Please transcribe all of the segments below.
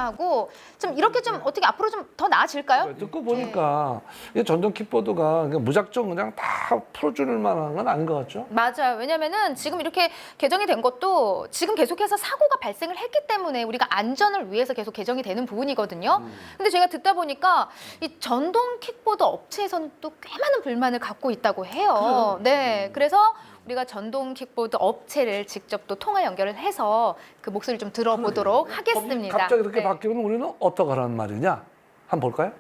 필요하고 좀 이렇게 좀 어떻게 앞으로 좀 더 나아질까요? 듣고 보니까 이 전동 킥보드가 그냥 무작정 그냥 다 풀어줄 만한 건 아닌 것 같죠? 맞아요. 왜냐면은 지금 이렇게 개정이 된 것도 지금 계속해서 사고가 발생을 했기 때문에 우리가 안전을 위해서 계속 개정이 되는 부분이거든요. 근데 제가 듣다 보니까 이 전동 킥보드 업체에서는 또 꽤 많은 불만을 갖고 있다고 해요. 네. 그래서 우리가 전동 킥보드 업체를 직접 또 통화 연결을 해서 그 목소리를 좀 들어보도록 하겠습니다. 갑자기 이렇게 네. 바뀌면 우리는 어떡하라는 말이냐? 한번 볼까요?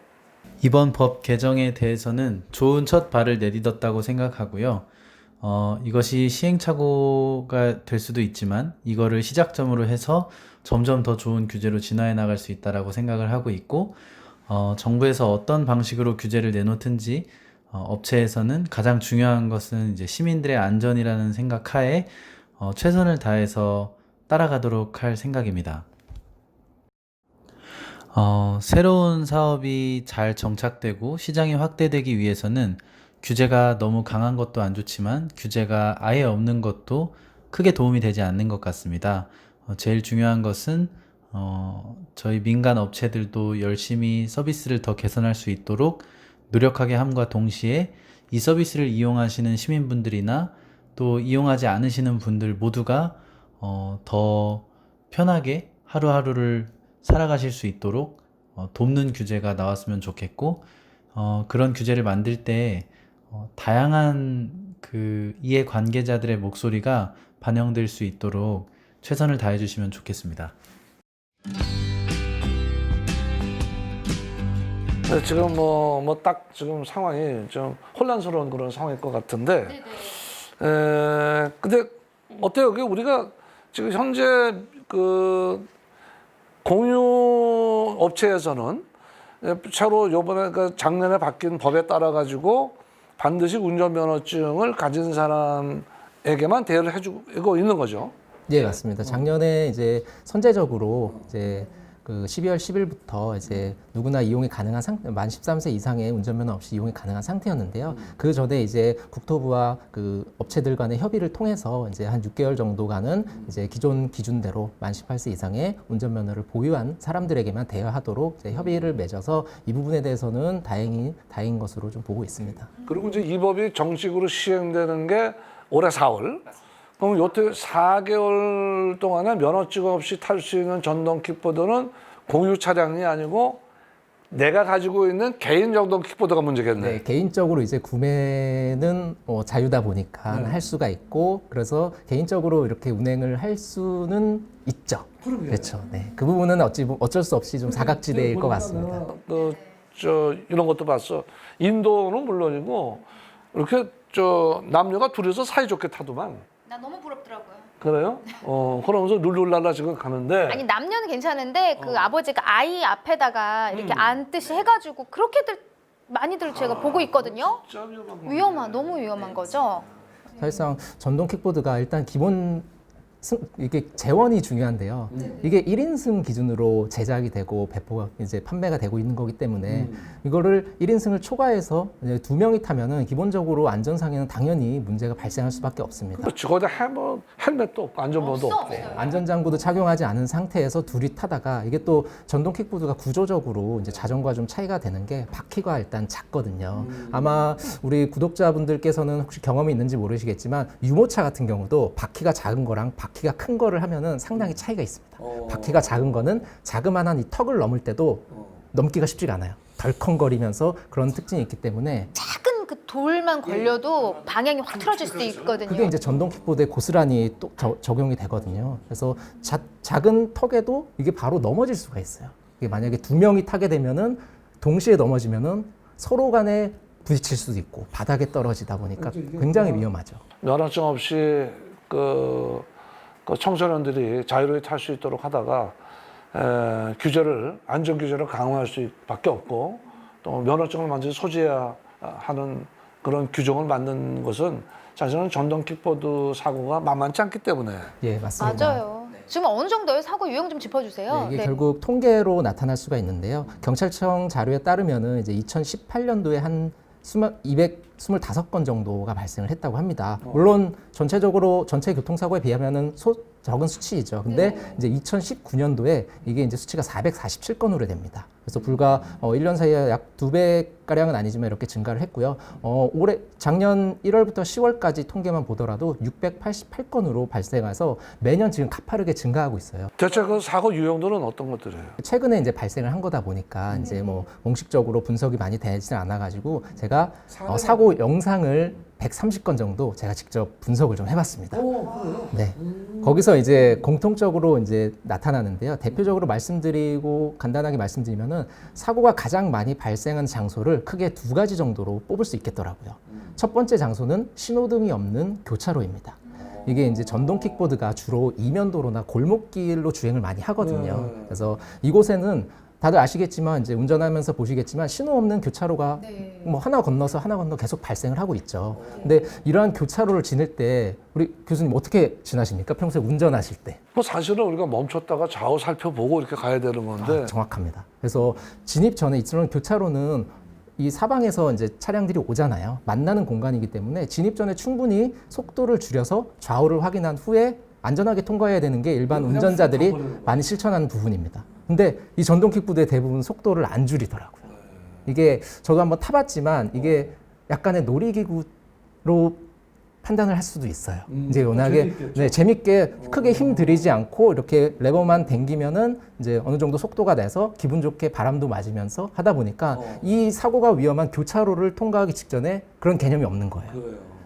이번 법 개정에 대해서는 좋은 첫 발을 내딛었다고 생각하고요. 이것이 시행착오가 될 수도 있지만 이거를 시작점으로 해서 점점 더 좋은 규제로 진화해 나갈 수 있다라고 생각을 하고 있고, 정부에서 어떤 방식으로 규제를 내놓든지 업체에서는 가장 중요한 것은 이제 시민들의 안전이라는 생각 하에 최선을 다해서 따라가도록 할 생각입니다. 새로운 사업이 잘 정착되고 시장이 확대되기 위해서는 규제가 너무 강한 것도 안 좋지만 규제가 아예 없는 것도 크게 도움이 되지 않는 것 같습니다. 제일 중요한 것은 저희 민간 업체들도 열심히 서비스를 더 개선할 수 있도록 노력하게 함과 동시에 이 서비스를 이용하시는 시민분들이나 또 이용하지 않으시는 분들 모두가 더 편하게 하루하루를 살아가실 수 있도록 돕는 규제가 나왔으면 좋겠고, 그런 규제를 만들 때 다양한 그 이해 관계자들의 목소리가 반영될 수 있도록 최선을 다해 주시면 좋겠습니다. 네, 지금 딱 지금 상황이 좀 혼란스러운 그런 상황일 것 같은데, 근데 어때요? 우리가 지금 현재 그 공유 업체에서는 차로 요번에 그 작년에 바뀐 법에 따라 가지고 반드시 운전면허증을 가진 사람에게만 대여를 해주고 있는 거죠. 네, 맞습니다. 작년에 이제 선제적으로 이제 그 12월 10일부터 이제 누구나 이용이 가능한 만 13세 이상의 운전면허 없이 이용이 가능한 상태였는데요. 그 전에 이제 국토부와 그 업체들 간의 협의를 통해서 이제 한 6개월 정도간은 이제 기존 기준대로 만 18세 이상의 운전면허를 보유한 사람들에게만 대여하도록 이제 협의를 맺어서 이 부분에 대해서는 다행인 것으로 좀 보고 있습니다. 그리고 이제 이 법이 정식으로 시행되는 게 올해 4월. 그럼 요때 4개월 동안에 면허증 없이 탈 수 있는 전동 킥보드는 공유 차량이 아니고 내가 가지고 있는 개인 전동 킥보드가 문제겠네. 네, 개인적으로 이제 구매는 자유다 보니까 할 수가 있고, 그래서 개인적으로 이렇게 운행을 할 수는 있죠. 그렇죠. 네, 그 부분은 어쩔 수 없이 좀 사각지대일 것 같습니다. 이런 것도 봤어. 인도는 물론이고 이렇게 남녀가 둘이서 사이좋게 타도만. 나 너무 부럽더라고요. 그래요? 그러면서 룰룰랄라 지금 가는데. 아니 남녀는 괜찮은데 그 아버지가 아이 앞에다가 이렇게 앉듯이 해가지고 그렇게들 많이들 제가 보고 있거든요. 진짜 위험한 거네. 너무 위험한 거죠. 사실상 전동 킥보드가 일단 기본 이게 재원이 중요한데요. 이게 1인승 기준으로 제작이 되고 배포가 이제 판매가 되고 있는 거기 때문에 이거를 1인승을 초과해서 이제 2명이 타면은 기본적으로 안전상에는 당연히 문제가 발생할 수밖에 없습니다. 그렇지. 거기다 헬멧도 없고 안전모도 없어, 없고. 없어요. 안전장구도 착용하지 않은 상태에서 둘이 타다가 이게 또 전동 킥보드가 구조적으로 이제 자전거와 좀 차이가 되는 게 바퀴가 일단 작거든요. 아마 우리 구독자분들께서는 혹시 경험이 있는지 모르시겠지만 유모차 같은 경우도 바퀴가 작은 거랑 바퀴가 큰 거를 하면은 상당히 차이가 있습니다. 바퀴가 작은 거는 자그마한 이 턱을 넘을 때도 넘기가 쉽지가 않아요. 덜컹거리면서 그런 특징이 있기 때문에 작은 그 돌만 걸려도 방향이 확 틀어질 수도 있거든요. 그게 이제 전동 킥보드에 고스란히 또 적용이 되거든요. 그래서 작은 턱에도 이게 바로 넘어질 수가 있어요. 이게 만약에 2명이 타게 되면은 동시에 넘어지면은 서로 간에 부딪힐 수도 있고 바닥에 떨어지다 보니까 굉장히 위험하죠. 면허증 없이 그 청소년들이 자유롭게 탈 수 있도록 하다가 안전 규제를 강화할 수밖에 없고, 또 면허증을 완전히 소지해야 하는 그런 규정을 만든 것은 사실은 전동 킥보드 사고가 만만치 않기 때문에. 예, 맞습니다. 맞아요. 지금 어느 정도의 사고 유형 좀 짚어주세요. 네, 이게 결국 통계로 나타날 수가 있는데요. 경찰청 자료에 따르면은 이제 2018년도에 한 225건 정도가 발생을 했다고 합니다. 물론 전체적으로 전체 교통사고에 비하면은 적은 수치이죠. 근데 이제 2019년도에 이게 이제 수치가 447건으로 됩니다. 그래서 불과 1년 사이에 약 2배가량은 아니지만 이렇게 증가를 했고요. 올해 작년 1월부터 10월까지 통계만 보더라도 688건으로 발생해서 매년 지금 가파르게 증가하고 있어요. 대체 그 사고 유형들은 어떤 것들이에요? 최근에 이제 발생을 한 거다 보니까 이제 뭐 공식적으로 분석이 많이 되지는 않아가지고 제가 사고 영상을 130건 정도 제가 직접 분석을 좀 해봤습니다. 네. 거기서 이제 공통적으로 이제 나타나는데요. 대표적으로 말씀드리고 간단하게 말씀드리면은 사고가 가장 많이 발생한 장소를 크게 두 가지 정도로 뽑을 수 있겠더라고요. 첫 번째 장소는 신호등이 없는 교차로입니다. 이게 이제 전동 킥보드가 주로 이면도로나 골목길로 주행을 많이 하거든요. 그래서 이곳에는 다들 아시겠지만 이제 운전하면서 보시겠지만 신호 없는 교차로가 뭐 하나 건너서 하나 건너 계속 발생을 하고 있죠. 근데 이러한 교차로를 지날 때 우리 교수님 어떻게 지나십니까? 평소에 운전하실 때? 뭐 사실은 우리가 멈췄다가 좌우 살펴보고 이렇게 가야 되는 건데 정확합니다. 그래서 진입 전에 이런 교차로는 이 사방에서 이제 차량들이 오잖아요. 만나는 공간이기 때문에 진입 전에 충분히 속도를 줄여서 좌우를 확인한 후에 안전하게 통과해야 되는 게 일반 운전자들이 많이 실천하는 부분입니다. 근데 이 전동 킥보드의 대부분 속도를 안 줄이더라고요. 이게 저도 한번 타봤지만 이게 약간의 놀이기구로 판단을 할 수도 있어요. 이제 워낙에 재밌게 크게 힘 들이지 않고 이렇게 레버만 당기면은 이제 어느 정도 속도가 내서 기분 좋게 바람도 맞으면서 하다 보니까 이 사고가 위험한 교차로를 통과하기 직전에 그런 개념이 없는 거예요.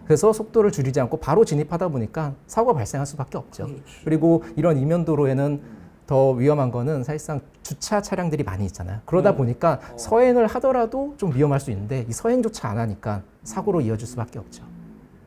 그래서 속도를 줄이지 않고 바로 진입하다 보니까 사고가 발생할 수밖에 없죠. 그리고 이런 이면도로에는 더 위험한 거는 사실상 주차 차량들이 많이 있잖아요. 그러다 보니까 서행을 하더라도 좀 위험할 수 있는데 이 서행조차 안 하니까 사고로 이어질 수밖에 없죠.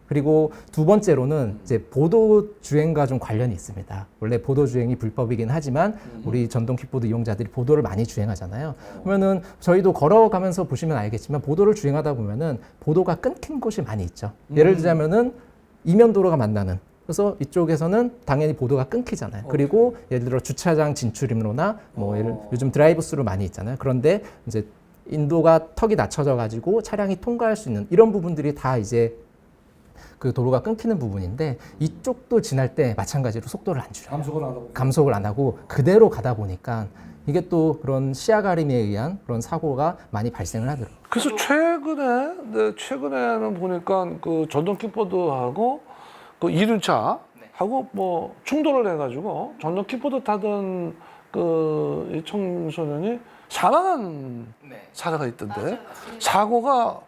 그리고 두 번째로는 이제 보도 주행과 좀 관련이 있습니다. 원래 보도 주행이 불법이긴 하지만 우리 전동 킥보드 이용자들이 보도를 많이 주행하잖아요. 그러면은 저희도 걸어가면서 보시면 알겠지만 보도를 주행하다 보면은 보도가 끊긴 곳이 많이 있죠. 예를 들자면은 이면도로가 만나는. 그래서 이쪽에서는 당연히 보도가 끊기잖아요. 그리고 예를 들어 주차장 진출입로나 뭐 요즘 드라이브 스루 많이 있잖아요. 그런데 이제 인도가 턱이 낮춰져 가지고 차량이 통과할 수 있는 이런 부분들이 다 이제 그 도로가 끊기는 부분인데 이쪽도 지날 때 마찬가지로 속도를 안 줄여요. 감속을 안 하고 그대로 가다 보니까 이게 또 그런 시야 가림에 의한 그런 사고가 많이 발생을 하더라고요. 그래서 최근에는 보니까 그 전동 킥보드하고 그 이륜차하고 뭐 충돌을 해가지고 전동 킥보드 타던 그 이 청소년이 사망한 사례가 있던데 사고가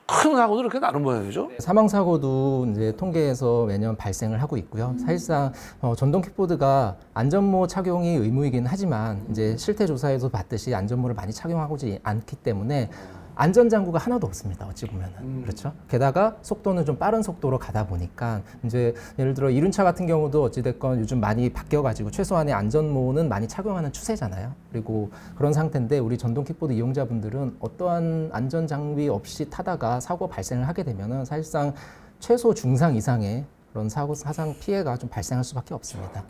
큰 사고도 이렇게 나는 모양이죠. 사망 사고도 이제 통계에서 매년 발생을 하고 있고요. 사실상 전동 킥보드가 안전모 착용이 의무이긴 하지만 이제 실태 조사에서 봤듯이 안전모를 많이 착용하지 않기 때문에 안전장구가 하나도 없습니다. 어찌 보면은. 그렇죠. 게다가 속도는 좀 빠른 속도로 가다 보니까 이제 예를 들어 이륜차 같은 경우도 어찌됐건 요즘 많이 바뀌어가지고 최소한의 안전모는 많이 착용하는 추세잖아요. 그리고 그런 상태인데 우리 전동 킥보드 이용자분들은 어떠한 안전장비 없이 타다가 사고 발생을 하게 되면은 사실상 최소 중상 이상의 그런 사고 사상 피해가 좀 발생할 수밖에 없습니다.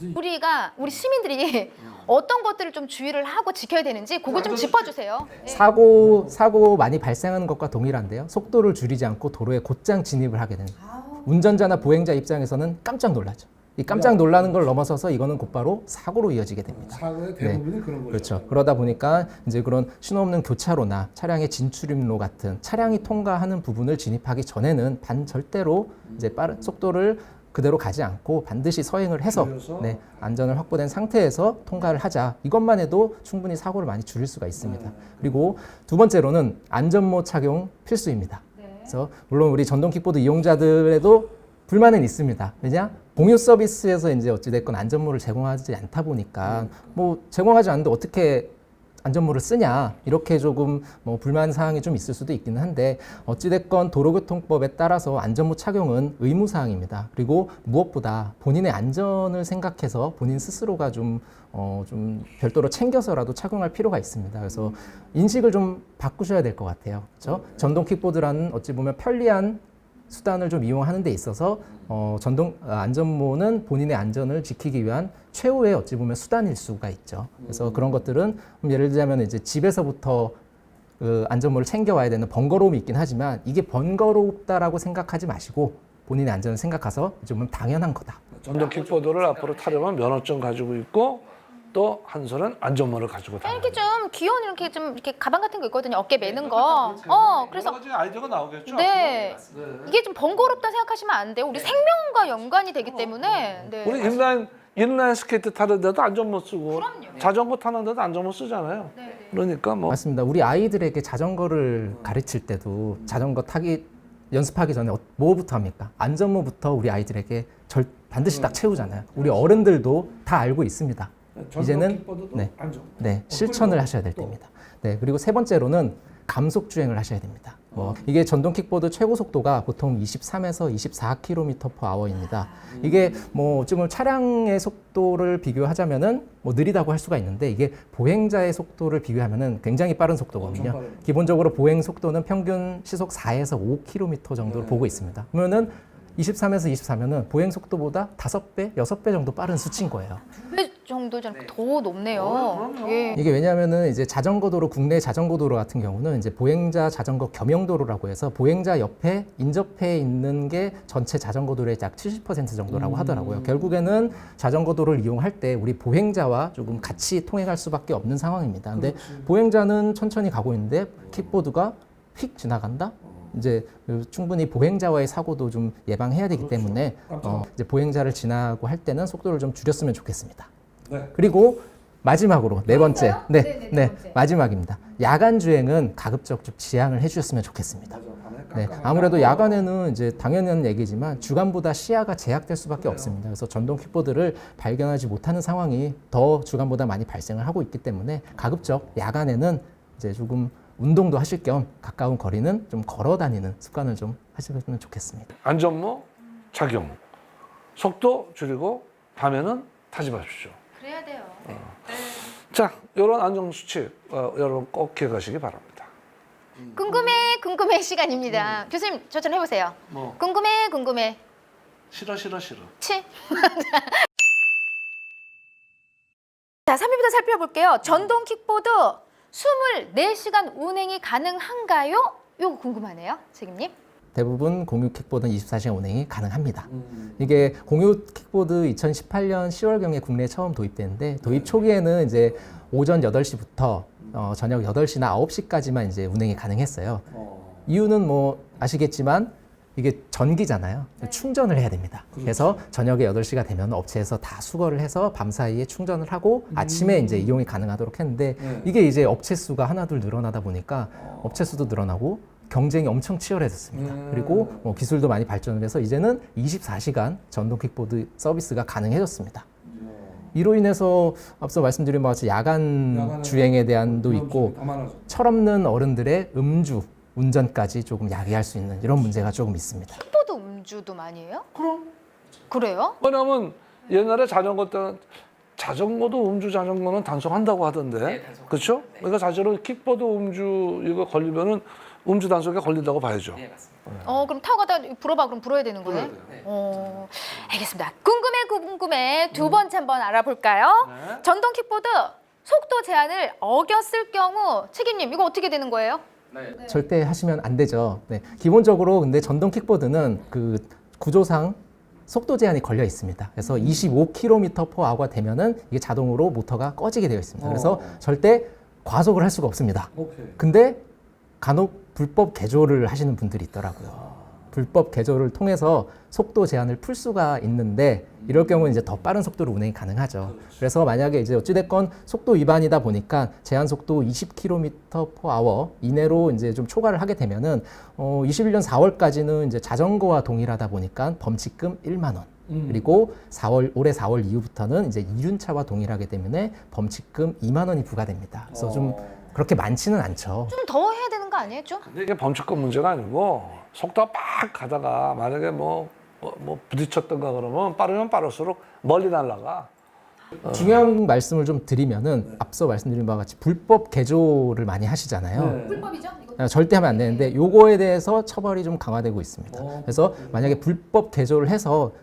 우리 시민들이 어떤 것들을 좀 주의를 하고 지켜야 되는지 그거 좀 짚어주세요. 사고 많이 발생하는 것과 동일한데요. 속도를 줄이지 않고 도로에 곧장 진입을 하게 되는 운전자나 보행자 입장에서는 깜짝 놀라죠. 이 깜짝 놀라는 걸 넘어서서 이거는 곧바로 사고로 이어지게 됩니다. 사고의 대부분이 그런 거죠. 그렇죠. 그러다 보니까 이제 그런 신호 없는 교차로나 차량의 진출입로 같은 차량이 통과하는 부분을 진입하기 전에는 절대로 이제 빠른 속도를 그대로 가지 않고 반드시 서행을 해서 안전을 확보된 상태에서 통과를 하자. 이것만 해도 충분히 사고를 많이 줄일 수가 있습니다. 그리고 두 번째로는 안전모 착용 필수입니다. 그래서 물론 우리 전동 킥보드 이용자들에도 불만은 있습니다. 왜냐? 공유 서비스에서 이제 어찌됐건 안전모를 제공하지 않다 보니까 뭐 제공하지 않는데 어떻게 안전모를 쓰냐 이렇게 조금 뭐 불만 사항이 좀 있을 수도 있기는 한데 어찌됐건 도로교통법에 따라서 안전모 착용은 의무 사항입니다. 그리고 무엇보다 본인의 안전을 생각해서 본인 스스로가 좀 별도로 챙겨서라도 착용할 필요가 있습니다. 그래서 인식을 좀 바꾸셔야 될 것 같아요. 그렇죠? 전동 킥보드라는 어찌 보면 편리한 수단을 좀 이용하는 데 있어서 안전모는 본인의 안전을 지키기 위한 최후의 어찌 보면 수단일 수가 있죠. 그래서 그런 것들은 예를 들자면 이제 집에서부터 그 안전모를 챙겨와야 되는 번거로움이 있긴 하지만 이게 번거롭다라고 생각하지 마시고 본인의 안전을 생각해서 어찌 보면 당연한 거다. 전동 킥보드를 앞으로 타려면 면허증 가지고 있고 또 한 손은 안전모를 가지고 다녀야 이렇게 돼요. 좀 귀여운 이렇게 가방 같은 거 있거든요. 어깨 매는 거. 그래서 여러 가지 아이디어가 나오겠죠. 네. 이게 좀 번거롭다 생각하시면 안 돼요. 우리 생명과 연관이 되기 때문에. 네. 우리 인라인 스케이트 타는데도 안전모 쓰고 자전거 타는데도 안전모 쓰잖아요. 그러니까 뭐 맞습니다. 우리 아이들에게 자전거를 가르칠 때도 자전거 타기 연습하기 전에 뭐부터 합니까? 안전모부터 우리 아이들에게 반드시 딱 채우잖아요. 우리 어른들도 다 알고 있습니다. 이제는 네, 실천을 하셔야 될 때입니다. 네, 그리고 세 번째로는 감속 주행을 하셔야 됩니다. 이게 전동 킥보드 최고 속도가 보통 23에서 24km/h입니다. 이게 지금 차량의 속도를 비교하자면은 느리다고 할 수가 있는데 이게 보행자의 속도를 비교하면은 굉장히 빠른 속도거든요. 기본적으로 보행 속도는 평균 시속 4에서 5km 정도를 보고 있습니다. 그러면은 23에서 24면은 보행 속도보다 5배, 6배 정도 빠른 수치인 거예요. 배 정도 더 높네요. 예. 이게 왜냐하면은 이제 자전거도로 국내 자전거도로 같은 경우는 이제 보행자 자전거 겸용도로라고 해서 보행자 옆에 인접해 있는 게 전체 자전거도로의 약 70% 정도라고 하더라고요. 결국에는 자전거도를 이용할 때 우리 보행자와 조금 같이 통행할 수밖에 없는 상황입니다. 근데 보행자는 천천히 가고 있는데 킥보드가 휙 지나간다? 이제 충분히 보행자와의 사고도 좀 예방해야 되기 때문에 이제 보행자를 지나고 할 때는 속도를 좀 줄였으면 좋겠습니다. 네. 그리고 마지막으로 네 번째, 네 번째. 마지막입니다. 야간 주행은 가급적 좀 지양을 해주셨으면 좋겠습니다. 네, 아무래도 야간에는 이제 당연한 얘기지만 주간보다 시야가 제약될 수밖에 없습니다. 그래서 전동 킥보드를 발견하지 못하는 상황이 더 주간보다 많이 발생을 하고 있기 때문에 가급적 야간에는 이제 조금 운동도 하실 겸 가까운 거리는 좀 걸어 다니는 습관을 좀 하시면 좋겠습니다. 안전모 착용, 속도 줄이고 밤에는 타지 마십시오. 그래야 돼요. 자, 이런 안전 수칙 여러분 꼭 기억하시기 바랍니다. 궁금해 시간입니다. 교수님 저처럼 해보세요. 뭐 궁금해. 싫어. 치. 자, 3위부터 살펴볼게요. 전동 킥보드 24시간 운행이 가능한가요? 이거 궁금하네요, 책임님. 대부분 공유 킥보드는 24시간 운행이 가능합니다. 이게 공유 킥보드 2018년 10월경에 국내에 처음 도입됐는데 도입 초기에는 이제 오전 8시부터 저녁 8시나 9시까지만 이제 운행이 가능했어요. 이유는 아시겠지만 이게 전기잖아요. 충전을 해야 됩니다. 그래서 저녁에 8시가 되면 업체에서 다 수거를 해서 밤 사이에 충전을 하고 아침에 이제 이용이 가능하도록 했는데 이게 이제 업체 수가 하나둘 늘어나다 보니까 업체 수도 늘어나고 경쟁이 엄청 치열해졌습니다. 그리고 기술도 많이 발전을 해서 이제는 24시간 전동 킥보드 서비스가 가능해졌습니다. 이로 인해서 앞서 말씀드린 바와 같이 야간 주행에 대한도 있고 철없는 어른들의 음주 운전까지 조금 야기할 수 있는 이런 문제가 조금 있습니다. 킥보드 음주도 많이 해요? 그래요? 왜냐면 옛날에 자전거 때는 자전거도 음주 자전거는 단속한다고 하던데, 그렇죠? 그러니까 사실은 킥보드 음주 이거 걸리면은 음주 단속에 걸린다고 봐야죠. 그럼 타고 가다 불어봐 그럼 불어야 되는 거네? 알겠습니다. 궁금해 두 번째 한번 알아볼까요? 네. 전동 킥보드 속도 제한을 어겼을 경우 책임님 이거 어떻게 되는 거예요? 절대 하시면 안 되죠. 네. 기본적으로 근데 전동 킥보드는 그 구조상 속도 제한이 걸려 있습니다. 그래서 25km/h가 되면은 이게 자동으로 모터가 꺼지게 되어 있습니다. 그래서 절대 과속을 할 수가 없습니다. 근데 간혹 불법 개조를 하시는 분들이 있더라고요. 불법 개조를 통해서 속도 제한을 풀 수가 있는데 이럴 경우는 이제 더 빠른 속도로 운행이 가능하죠. 그래서 만약에 이제 어찌됐건 속도 위반이다 보니까 제한 속도 20km/h 이내로 이제 좀 초과를 하게 되면은 21년 4월까지는 이제 자전거와 동일하다 보니까 범칙금 1만 원. 그리고 올해 4월 이후부터는 이제 이륜차와 동일하게 때문에 범칙금 2만 원이 부과됩니다. 그래서 좀 그렇게 많지는 않죠. 좀 더 해야 되는 거 아니에요? 좀? 근데 이게 범칙금 문제가 아니고 속도가 팍 가다가 만약에 부딪혔던가 그러면 빠르면 빠를수록 멀리 날아가. 중요한 말씀을 좀 드리면은 앞서 말씀드린 바와 같이 불법 개조를 많이 하시잖아요. 불법이죠? 절대 하면 안 되는데 요거에 대해서 처벌이 좀 강화되고 있습니다. 그래서 만약에 불법 개조를 해서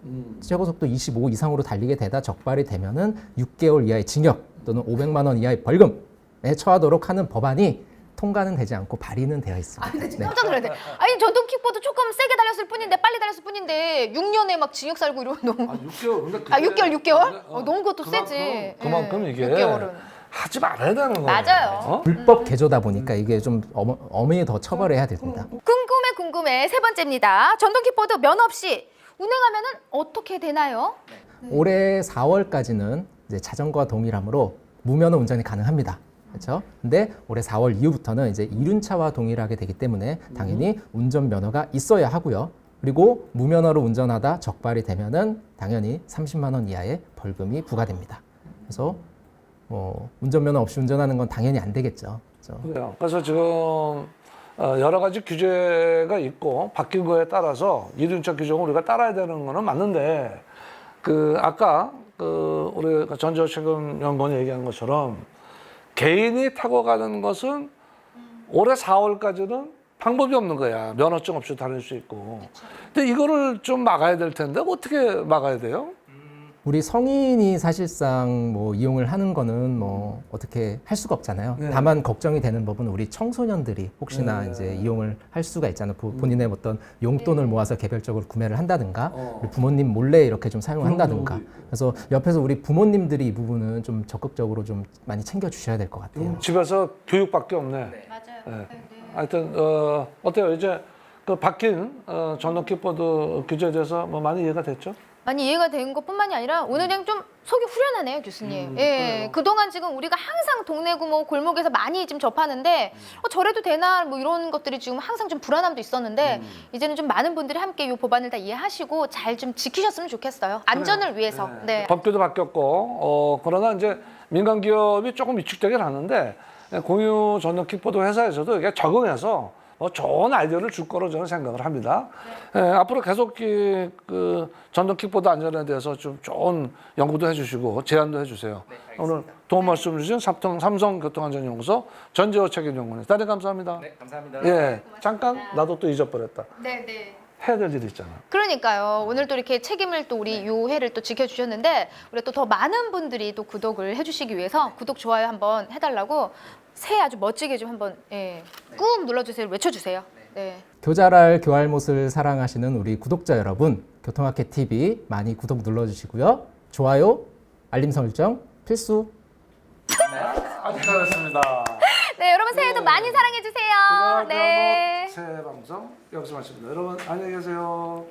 최고 속도 25 이상으로 달리게 되다 적발이 되면은 6개월 이하의 징역 또는 500만 원 이하의 벌금에 처하도록 하는 법안이 통과는 되지 않고 발의는 되어 있습니다. 근데 지금 깜짝 놀랐네. 아니 전동 킥보드 조금 세게 달렸을 뿐인데 빨리 달렸을 뿐인데 6년에 막 징역 살고 이러면 너무 6개월. 근데 6개월? 너무 그것도 그만큼, 세지. 그만큼 예, 이게 6개월은. 하지 말아야 되는 거예요. 맞아요. 어? 불법 개조다 보니까 이게 좀 엄히 더 처벌해야 됩니다. 궁금해 세 번째입니다. 전동 킥보드 면허 없이 운행하면은 어떻게 되나요? 올해 4월까지는 이제 자전거와 동일하므로 무면허 운전이 가능합니다. 그렇죠? 근데 올해 4월 이후부터는 이제 이륜차와 동일하게 되기 때문에 당연히 운전 면허가 있어야 하고요. 그리고 무면허로 운전하다 적발이 되면은 당연히 30만 원 이하의 벌금이 부과됩니다. 그래서 운전면허 없이 운전하는 건 당연히 안 되겠죠. 그렇죠? 그래요. 그래서 지금 여러 가지 규제가 있고 바뀐 거에 따라서 이륜차 규정을 우리가 따라야 되는 거는 맞는데 아까 우리 전지효책임연구원이 얘기한 것처럼 개인이 타고 가는 것은 올해 4월까지는 방법이 없는 거야. 면허증 없이 다닐 수 있고. 근데 이거를 좀 막아야 될 텐데 어떻게 막아야 돼요? 우리 성인이 사실상 뭐 이용을 하는 거는 뭐 어떻게 할 수가 없잖아요. 네. 다만 걱정이 되는 법은 우리 청소년들이 혹시나 이제 이용을 할 수가 있잖아요. 본인의 어떤 용돈을 모아서 개별적으로 구매를 한다든가 우리 부모님 몰래 이렇게 좀 사용한다든가. 그래서 옆에서 우리 부모님들이 이 부분은 좀 적극적으로 좀 많이 챙겨 주셔야 될 것 같아요. 집에서 교육밖에 없네. 맞아요. 네. 하여튼 어때요? 이제 바뀐 전동 킥보드 규제에 대해서 뭐 많이 이해가 됐죠? 많이 이해가 된 것뿐만이 아니라 오늘 그냥 좀 속이 후련하네요, 교수님. 예, 그동안 지금 우리가 항상 동네 구멍 골목에서 많이 지금 접하는데 저래도 되나 뭐 이런 것들이 지금 항상 좀 불안함도 있었는데 이제는 좀 많은 분들이 함께 이 법안을 다 이해하시고 잘 좀 지키셨으면 좋겠어요. 안전을 위해서. 네. 법규도 바뀌었고 그러나 이제 민간 기업이 조금 위축되긴 하는데 공유 전동 킥보드 회사에서도 이게 적응해서 좋은 아이디어를 줄 거로 저는 생각을 합니다. 예, 앞으로 계속 전동 킥보드 안전에 대해서 좀 좋은 연구도 해주시고 제안도 해주세요. 오늘 도움 말씀 주신 삼성교통안전연구소 전지효 책임연구원 대단히 감사합니다. 네, 감사합니다. 예, 잠깐 나도 또 잊어버렸다. 네, 네. 해야 될 일이 있잖아. 그러니까요. 오늘 또 이렇게 책임을 또 우리 요 회를 또 지켜주셨는데 우리 또 더 많은 분들이 또 구독을 해주시기 위해서 구독 좋아요 한번 해달라고 새해 아주 멋지게 좀 한번 꾹 눌러주세요. 외쳐주세요. 네. 교잘할 교할못을 사랑하시는 우리 구독자 여러분, 교통학회 TV 많이 구독 눌러주시고요. 좋아요, 알림 설정 필수. 아주 잘했습니다. 네, 여러분 새해도 많이 사랑해주세요. 네. 새해 방송 여기서 마칩니다. 여러분 안녕히 계세요.